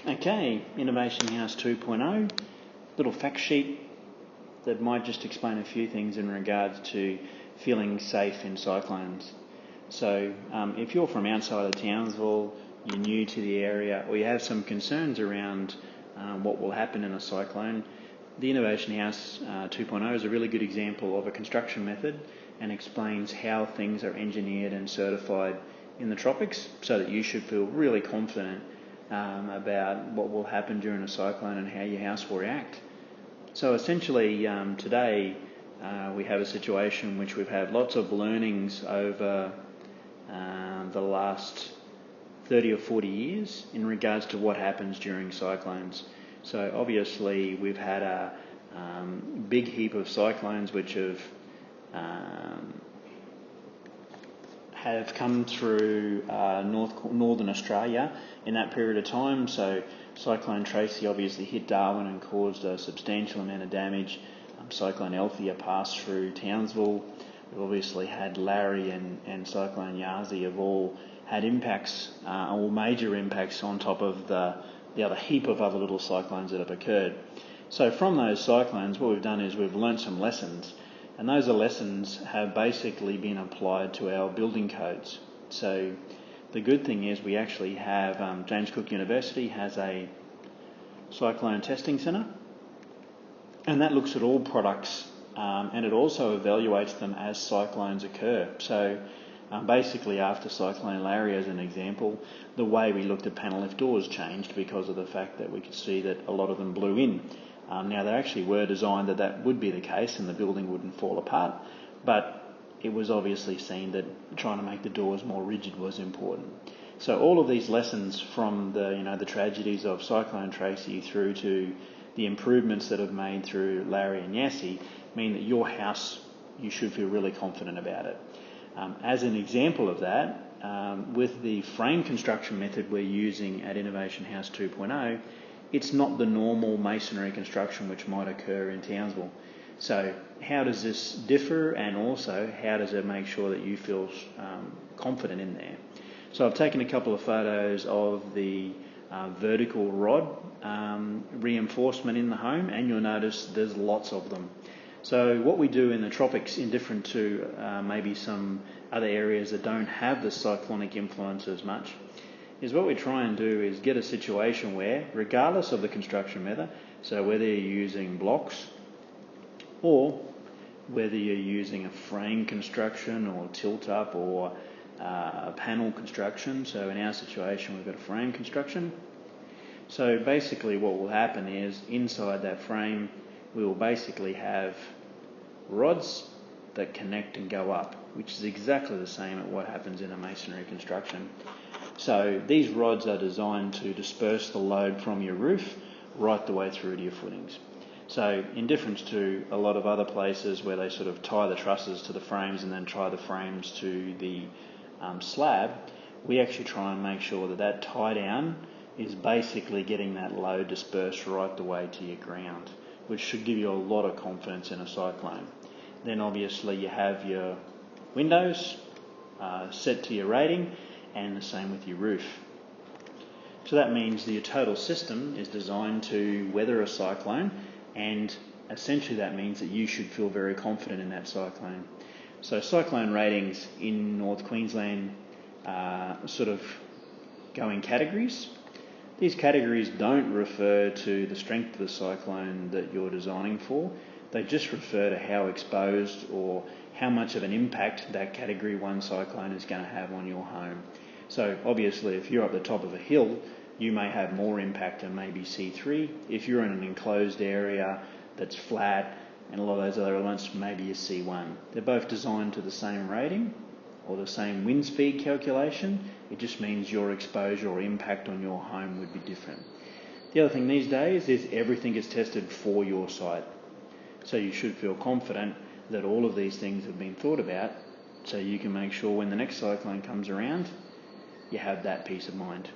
Okay, Innovation House 2.0, little fact sheet that might just explain a few things in regards to feeling safe in cyclones. So if you're from outside of Townsville, you're new to the area, or you have some concerns around what will happen in a cyclone, the Innovation House 2.0 is a really good example of a construction method and explains how things are engineered and certified in the tropics so that you should feel really confident about what will happen during a cyclone and how your house will react. So essentially today we have a situation which we've had lots of learnings over the last 30 or 40 years in regards to what happens during cyclones. So obviously we've had a big heap of cyclones which have come through northern Australia in that period of time. So Cyclone Tracey obviously hit Darwin and caused a substantial amount of damage. Cyclone Althea passed through Townsville. We've obviously had Larry and Cyclone Yasi have all had impacts, or major impacts on top of the other heap of other little cyclones that have occurred. So from those cyclones, what we've done is we've learnt some lessons. And those lessons have basically been applied to our building codes. So the good thing is we actually have, James Cook University has a cyclone testing centre, and that looks at all products and it also evaluates them as cyclones occur. So basically after Cyclone Larry, as an example, the way we looked at panel lift doors changed because of the fact that we could see that a lot of them blew in. Now, they actually were designed that would be the case and the building wouldn't fall apart, but it was obviously seen that trying to make the doors more rigid was important. So all of these lessons from the tragedies of Cyclone Tracey through to the improvements that have made through Larry and Yasi mean that your house, you should feel really confident about it. As an example of that, with the frame construction method we're using at Innovation House 2.0, it's not the normal masonry construction which might occur in Townsville. So how does this differ, and also how does it make sure that you feel confident in there? So I've taken a couple of photos of the vertical rod reinforcement in the home, and you'll notice there's lots of them. So what we do in the tropics, indifferent to maybe some other areas that don't have the cyclonic influence as much, is what we try and do is get a situation where, regardless of the construction method, so whether you're using blocks or whether you're using a frame construction or tilt up or a panel construction, so in our situation we've got a frame construction. So basically what will happen is inside that frame we will basically have rods that connect and go up, which is exactly the same at what happens in a masonry construction. So these rods are designed to disperse the load from your roof right the way through to your footings. So in difference to a lot of other places where they sort of tie the trusses to the frames and then tie the frames to the slab, we actually try and make sure that tie down is basically getting that load dispersed right the way to your ground, which should give you a lot of confidence in a cyclone. Then obviously you have your windows set to your rating, and the same with your roof. So that means that your total system is designed to weather a cyclone, and essentially that means that you should feel very confident in that cyclone. So cyclone ratings in North Queensland sort of go in categories. These categories don't refer to the strength of the cyclone that you're designing for. They just refer to how exposed or how much of an impact that Category 1 cyclone is going to have on your home. So obviously if you're up the top of a hill, you may have more impact than maybe C3. If you're in an enclosed area that's flat and a lot of those other elements, maybe a C1. They're both designed to the same rating or the same wind speed calculation. It just means your exposure or impact on your home would be different. The other thing these days is everything is tested for your site. So you should feel confident that all of these things have been thought about so you can make sure when the next cyclone comes around, you have that peace of mind.